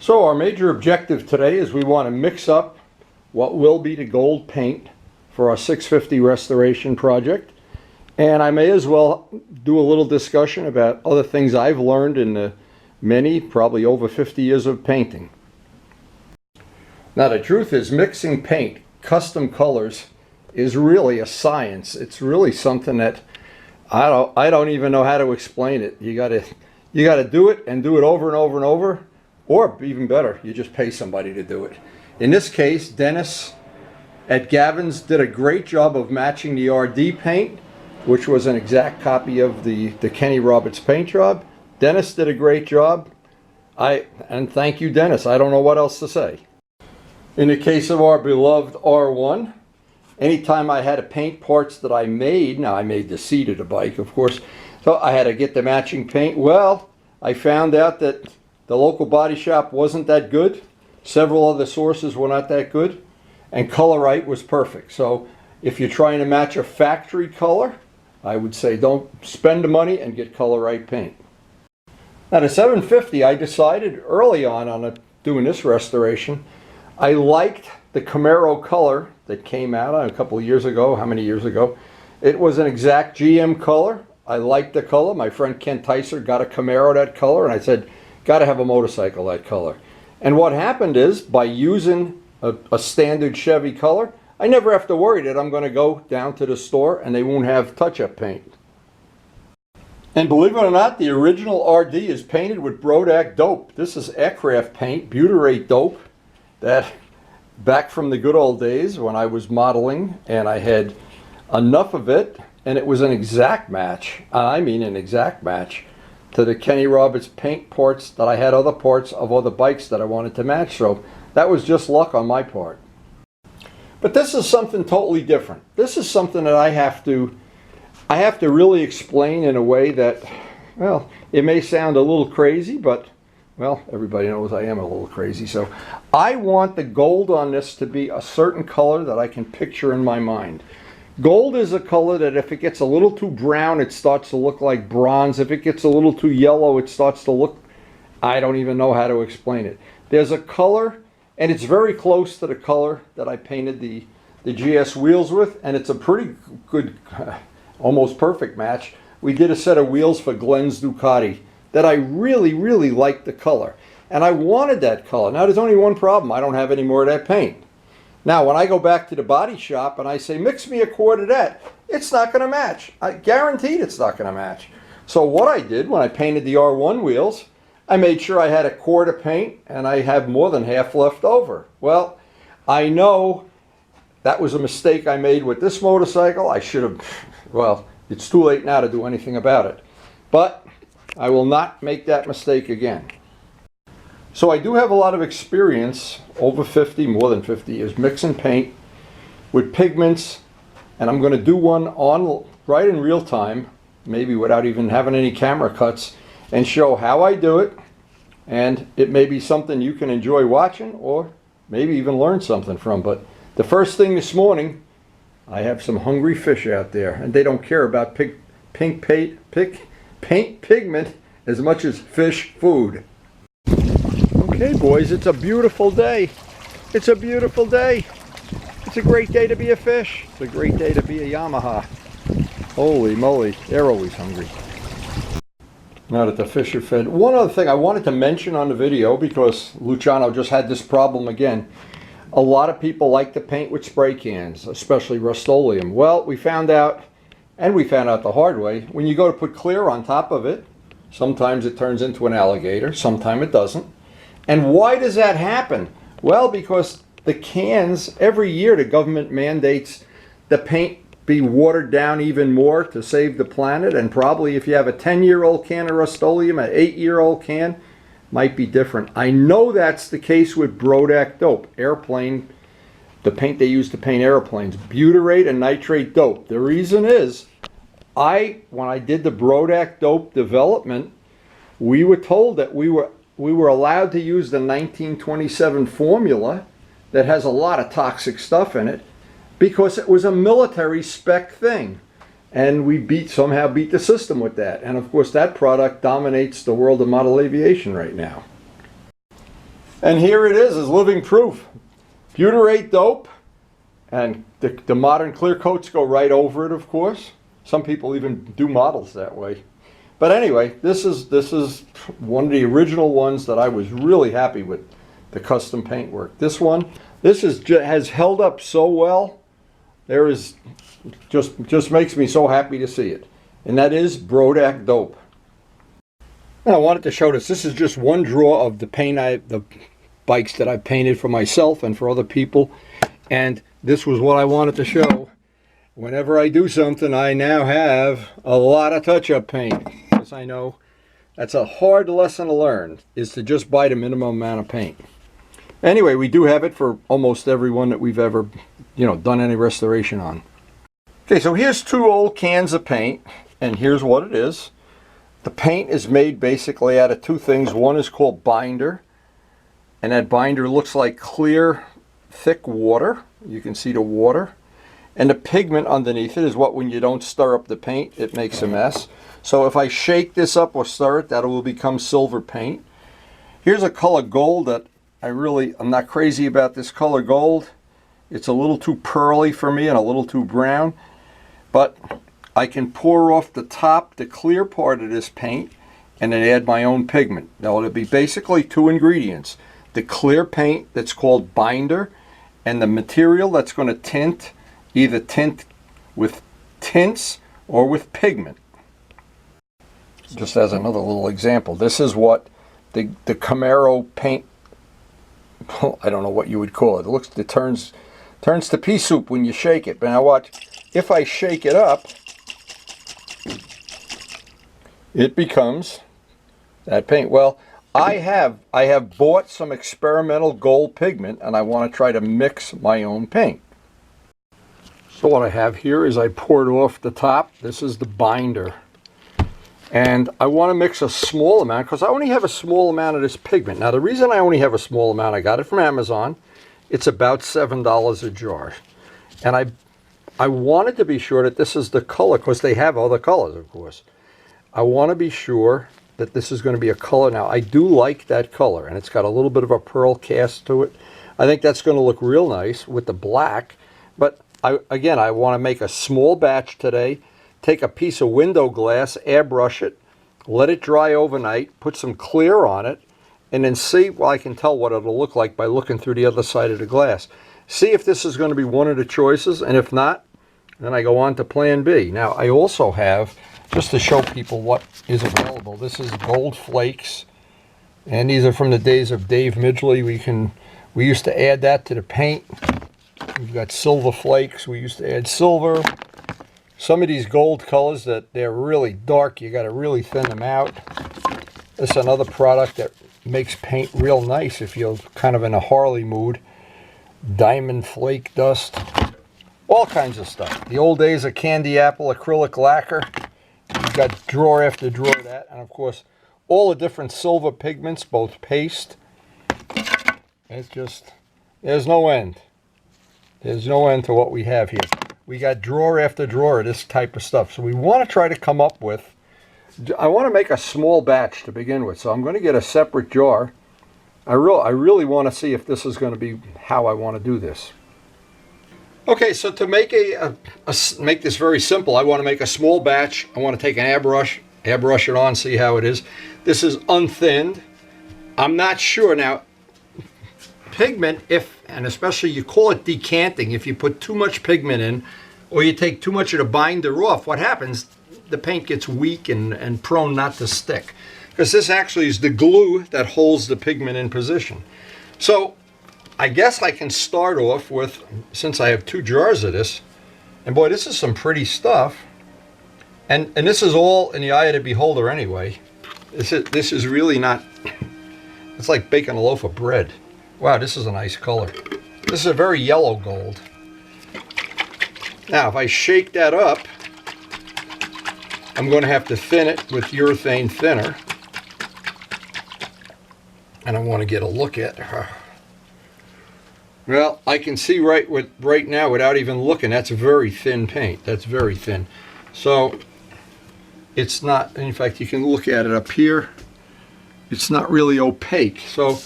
So our major objective today is we want to mix up what will be the gold paint for our 650 restoration project. And I may as well do a little discussion about other things I've learned in the probably over 50 years of painting. Now the truth is, mixing paint, custom colors, is really a science. It's really something that I don't even know how to explain it. You gotta do it and do it over and over and over. Or even better, you just pay somebody to do it. In this case, Dennis at Gavin's did a great job of matching the RD paint, which was an exact copy of the Kenny Roberts paint job. Dennis did a great job. And thank you, Dennis. I don't know what else to say. In the case of our beloved R1, anytime I had to paint parts that I made, now I made the seat of the bike, of course, so I had to get the matching paint. Well, I found out that the local body shop wasn't that good. Several other sources were not that good. And Colorite was perfect. So if you're trying to match a factory color, I would say don't spend the money and get Colorite paint. Now the 750, I decided early on doing this restoration, I liked the Camaro color that came out a couple of years ago. How many years ago? It was an exact GM color. I liked the color. My friend Ken Tyser got a Camaro that color, and I said, got to have a motorcycle that color. And what happened is, by using a standard Chevy color, I never have to worry that I'm going to go down to the store and they won't have touch-up paint. And believe it or not, the original RD is painted with Brodak dope. This is aircraft paint, butyrate dope, that back from the good old days when I was modeling and I had enough of it, and it was an exact match, I mean an exact match, to the Kenny Roberts paint parts that I had other parts of other bikes that I wanted to match. So that was just luck on my part. But this is something totally different. This is something that I have to really explain in a way that, well, it may sound a little crazy, but well, everybody knows I am a little crazy. So I want the gold on this to be a certain color that I can picture in my mind. Gold is a color that if it gets a little too brown, it starts to look like bronze. If it gets a little too yellow, it starts to look, I don't even know how to explain it. There's a color, and it's very close to the color that I painted the GS wheels with, and it's a pretty good, almost perfect match. We did a set of wheels for Glenn's Ducati that I really, really liked the color. And I wanted that color. Now there's only one problem. I don't have any more of that paint. Now, when I go back to the body shop and I say, mix me a quart of that, it's not going to match. I guaranteed it's not going to match. So what I did when I painted the R1 wheels, I made sure I had a quart of paint and I have more than half left over. Well, I know that was a mistake I made with this motorcycle. I should have, well, it's too late now to do anything about it. But I will not make that mistake again. So I do have a lot of experience, over 50, more than 50 years, mixing paint with pigments, and I'm going to do one on right in real time, maybe without even having any camera cuts, and show how I do it. And it may be something you can enjoy watching or maybe even learn something from. But the first thing this morning, I have some hungry fish out there, and they don't care about paint pigment as much as fish food. Okay, boys, it's a beautiful day. It's a beautiful day. It's a great day to be a fish. It's a great day to be a Yamaha. Holy moly, they're always hungry. Now that the fish are fed. One other thing I wanted to mention on the video, because Luciano just had this problem again. A lot of people like to paint with spray cans, especially Rust-Oleum. Well, we found out, and we found out the hard way, when you go to put clear on top of it, sometimes it turns into an alligator, sometimes it doesn't. And why does that happen? Well, because the cans, every year the government mandates the paint be watered down even more to save the planet, and probably if you have a 10-year-old can of Rust-Oleum, an 8-year-old can, might be different. I know that's the case with Brodak dope, airplane, the paint they use to paint airplanes, butyrate and nitrate dope. The reason is, when I did the Brodak dope development, we were told that we were allowed to use the 1927 formula that has a lot of toxic stuff in it because it was a military spec thing. And we somehow beat the system with that. And of course that product dominates the world of model aviation right now. And here it is living proof. Butyrate dope, and the modern clear coats go right over it, of course. Some people even do models that way. But anyway, this is one of the original ones that I was really happy with, the custom paint work. This has held up so well. There is just makes me so happy to see it. And that is Brodak dope. Now I wanted to show this. This is just one draw of the the bikes that I painted for myself and for other people. And this was what I wanted to show. Whenever I do something, I now have a lot of touch-up paint. Because I know that's a hard lesson to learn, is to just buy the minimum amount of paint. Anyway, we do have it for almost everyone that we've ever, done any restoration on. Okay, so here's 2 old cans of paint, and here's what it is. The paint is made basically out of 2 things. One is called binder, and that binder looks like clear, thick water. You can see the water. And the pigment underneath it is what, when you don't stir up the paint, it makes a mess. So if I shake this up or stir it, that will become silver paint. Here's a color gold that I'm not crazy about this color gold. It's a little too pearly for me and a little too brown. But I can pour off the top, the clear part of this paint, and then add my own pigment. Now it'll be basically 2 ingredients. The clear paint that's called binder, and the material that's going to tint, either tint with tints or with pigment. Just as another little example, this is what the Camaro paint, I don't know what you would call it. It turns to pea soup when you shake it. But now watch, if I shake it up, it becomes that paint. Well, I have bought some experimental gold pigment, and I want to try to mix my own paint. So what I have here is I poured off the top. This is the binder. And I want to mix a small amount because I only have a small amount of this pigment. Now the reason I only have a small amount, I got it from Amazon. It's about $7 a jar. And I wanted to be sure that this is the color, because they have other colors, of course. I want to be sure that this is going to be a color. Now I do like that color, and it's got a little bit of a pearl cast to it. I think that's going to look real nice with the black. But I want to make a small batch today. Take a piece of window glass, airbrush it, let it dry overnight, put some clear on it, and then see, well, I can tell what it'll look like by looking through the other side of the glass. See if this is going to be one of the choices, and if not, then I go on to plan B. Now, I also have, just to show people what is available, this is gold flakes, and these are from the days of Dave Midgley. We used to add that to the paint. We've got silver flakes. We used to add silver. Some of these gold colors that they're really dark, you got to really thin them out. This is another product that makes paint real nice if you're kind of in a Harley mood. Diamond flake dust, all kinds of stuff. The old days of candy apple acrylic lacquer. You've got drawer after drawer of that, and of course all the different silver pigments, both paste. It's just, there's no end. There's no end to what we have here. We got drawer after drawer of this type of stuff. So we want to try to come up with, I want to make a small batch to begin with. So I'm going to get a separate jar. I really want to see if this is going to be how I want to do this. Okay, so to make make this very simple, I want to make a small batch. I want to take an airbrush it on, see how it is. This is unthinned. I'm not sure now. Pigment, and especially you call it decanting, if you put too much pigment in or you take too much of the binder off, what happens, the paint gets weak and prone not to stick, because this actually is the glue that holds the pigment in position. So I guess I can start off with, since I have 2 jars of this, and boy, this is some pretty stuff, and this is all in the eye of the beholder anyway. This is really not, it's like baking a loaf of bread. Wow, this is a nice color. This is a very yellow gold. Now, if I shake that up, I'm going to have to thin it with urethane thinner. And I want to get a look at her. Well, I can see right now without even looking, that's very thin paint. That's very thin. So, it's not, in fact, you can look at it up here. It's not really opaque. So,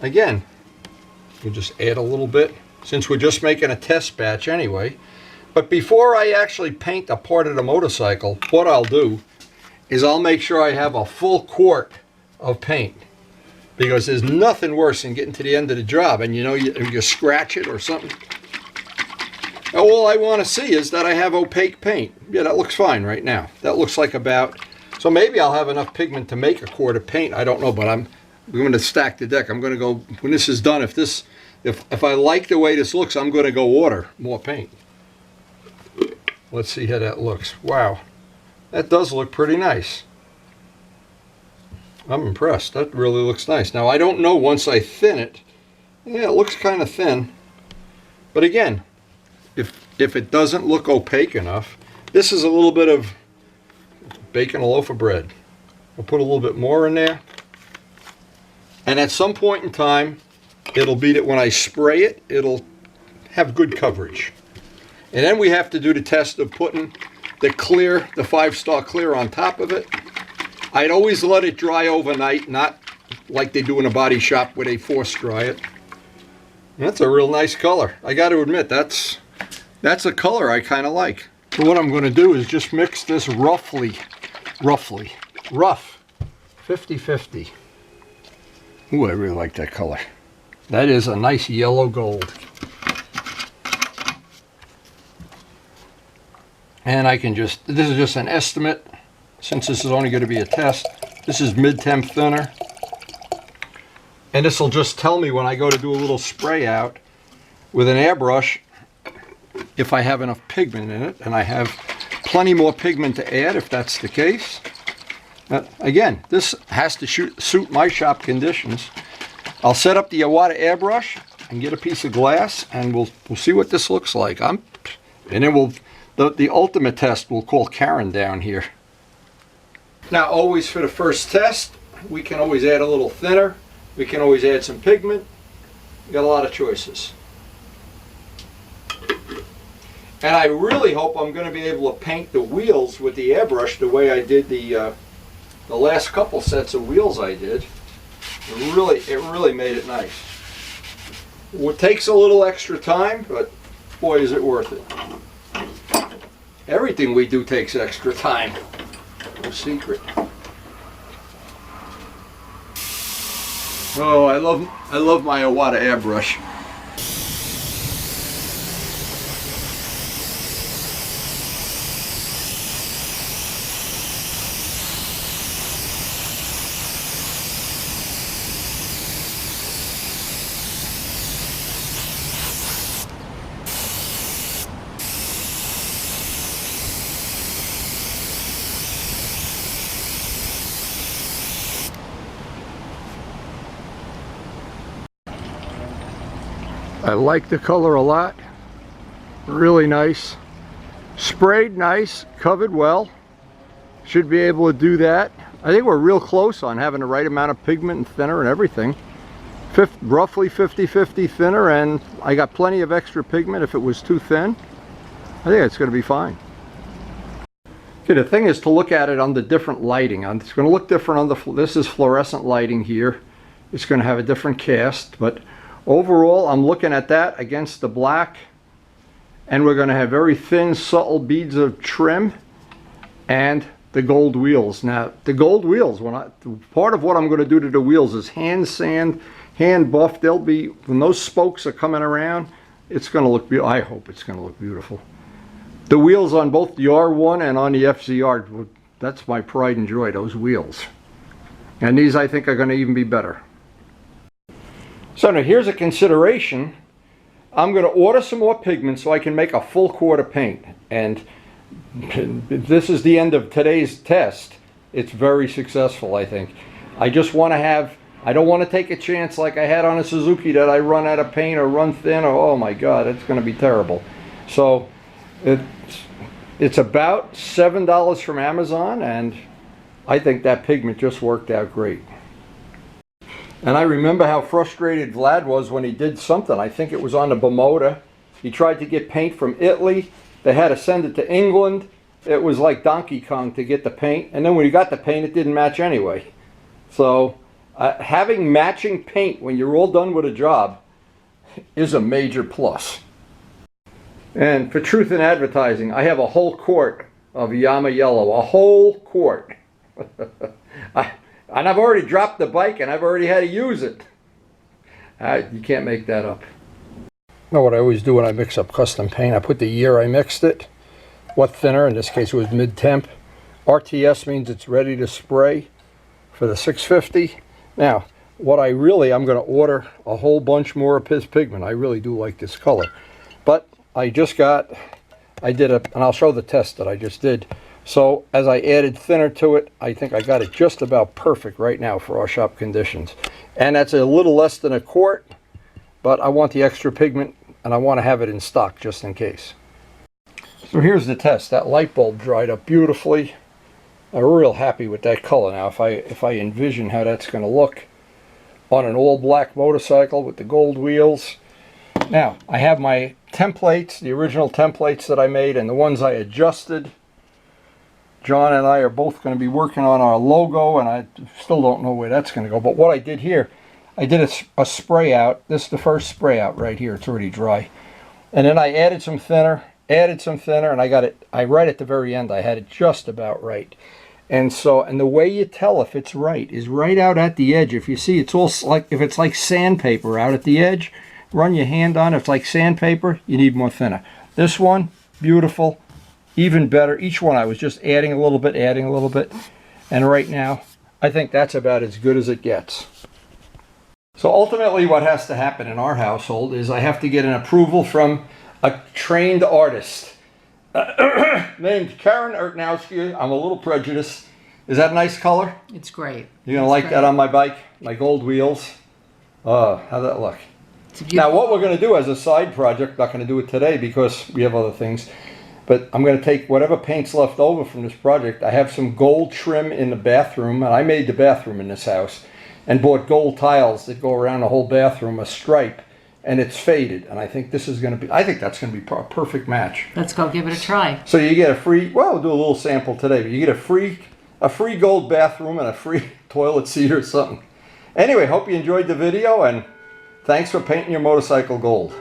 again, we'll just add a little bit since we're just making a test batch anyway. But before I actually paint a part of the motorcycle, what I'll do is I'll make sure I have a full quart of paint, because there's nothing worse than getting to the end of the job and you scratch it or something. All I want to see is that I have opaque paint. Yeah, that looks fine right now. That looks like about, so maybe I'll have enough pigment to make a quart of paint. I don't know, but I'm going to stack the deck. I'm going to go, when this is done, if I like the way this looks, I'm going to go order more paint. Let's see how that looks. Wow, that does look pretty nice. I'm impressed. That really looks nice. Now, I don't know once I thin it. Yeah, it looks kind of thin. But again, if it doesn't look opaque enough, this is a little bit of baking a loaf of bread. I'll put a little bit more in there. And at some point in time, it'll be that when I spray it, it'll have good coverage. And then we have to do the test of putting the clear, the 5-star clear on top of it. I'd always let it dry overnight, not like they do in a body shop where they force dry it. That's a real nice color. I got to admit, that's a color I kind of like. So what I'm going to do is just mix this rough, 50-50. Ooh, I really like that color. That is a nice yellow gold. And I can just, this is just an estimate, since this is only going to be a test. This is mid-temp thinner. And this will just tell me when I go to do a little spray out with an airbrush if I have enough pigment in it. And I have plenty more pigment to add if that's the case. Again, this has to suit my shop conditions. I'll set up the Iwata airbrush and get a piece of glass, and we'll see what this looks like. And then the ultimate test, we'll call KARYN down here. Now, always for the first test, we can always add a little thinner. We can always add some pigment. We got a lot of choices. And I really hope I'm going to be able to paint the wheels with the airbrush the way I did the last couple sets of wheels I did. It really made it nice. It takes a little extra time, but boy, is it worth it. Everything we do takes extra time. No secret. Oh, I love my Iwata airbrush. I like the color a lot. Really nice. Sprayed nice, covered well. Should be able to do that. I think we're real close on having the right amount of pigment and thinner and everything. Roughly 50-50 thinner, and I got plenty of extra pigment if it was too thin. I think it's going to be fine. Okay, the thing is to look at it on the different lighting. It's going to look different on the, this is fluorescent lighting here. It's going to have a different cast, but overall, I'm looking at that against the black, and we're going to have very thin, subtle beads of trim and the gold wheels. Now, the gold wheels, part of what I'm going to do to the wheels is hand sand, hand buff. They'll be, when those spokes are coming around, it's going to look beautiful. I hope it's going to look beautiful. The wheels on both the R1 and on the FZR, that's my pride and joy, those wheels. And these, I think, are going to even be better. So now here's a consideration. I'm going to order some more pigment so I can make a full quart of paint. And this is the end of today's test. It's very successful, I think. I just want to have, I don't want to take a chance like I had on a Suzuki that I run out of paint or run thin, or oh my God, it's going to be terrible. So it's about $7 from Amazon, and I think that pigment just worked out great. And I remember how frustrated Vlad was when he did something. I think it was on the Bimota. He tried to get paint from Italy. They had to send it to England. It was like Donkey Kong to get the paint. And then when he got the paint, it didn't match anyway. So Having matching paint when you're all done with a job is a major plus. And for truth in advertising, I have a whole quart of Yama Yellow, a whole quart. And I've already dropped the bike and I've already had to use it. You can't make that up. You know what I always do when I mix up custom paint? I put the year I mixed it, what thinner, in this case it was mid-temp. RTS means it's ready to spray for the 650. Now, I'm going to order a whole bunch more of his pigment. I really do like this color. But I did and I'll show the test that I just did. So as I added thinner to it, I think I got it just about perfect right now for our shop conditions. And that's a little less than a quart, but I want the extra pigment and I want to have it in stock just in case. So here's the test. That light bulb dried up beautifully. I'm real happy with that color. Now if I envision how that's going to look on an all black motorcycle with the gold wheels. Now I have my templates, the original templates that I made and the ones I adjusted. John and I are both going to be working on our logo, and I still don't know where that's going to go. But what I did here, I did a spray out. This is the first spray out right here. It's already dry. And then I added some thinner, and I got it, right at the very end, I had it just about right. And the way you tell if it's right is right out at the edge. If you see, it's all like, if it's like sandpaper out at the edge, run your hand on it. If it's like sandpaper, you need more thinner. This one, beautiful. Even better. Each one I was just adding a little bit, and right now I think that's about as good as it gets. So ultimately what has to happen in our household is I have to get an approval from a trained artist named KARYN Ertnowski. I'm a little prejudiced. Is that a nice color? It's great. You're gonna like that on my bike, my gold wheels. How'd that look? Now what we're gonna do as a side project, not gonna do it today because we have other things, but I'm going to take whatever paint's left over from this project. I have some gold trim in the bathroom, and I made the bathroom in this house, and bought gold tiles that go around the whole bathroom, a stripe, and it's faded. And I think this is going to be, I think that's going to be a perfect match. Let's go give it a try. So you get a free, well, we'll do a little sample today, but you get a free gold bathroom and a free toilet seat or something. Anyway, hope you enjoyed the video, and thanks for painting your motorcycle gold.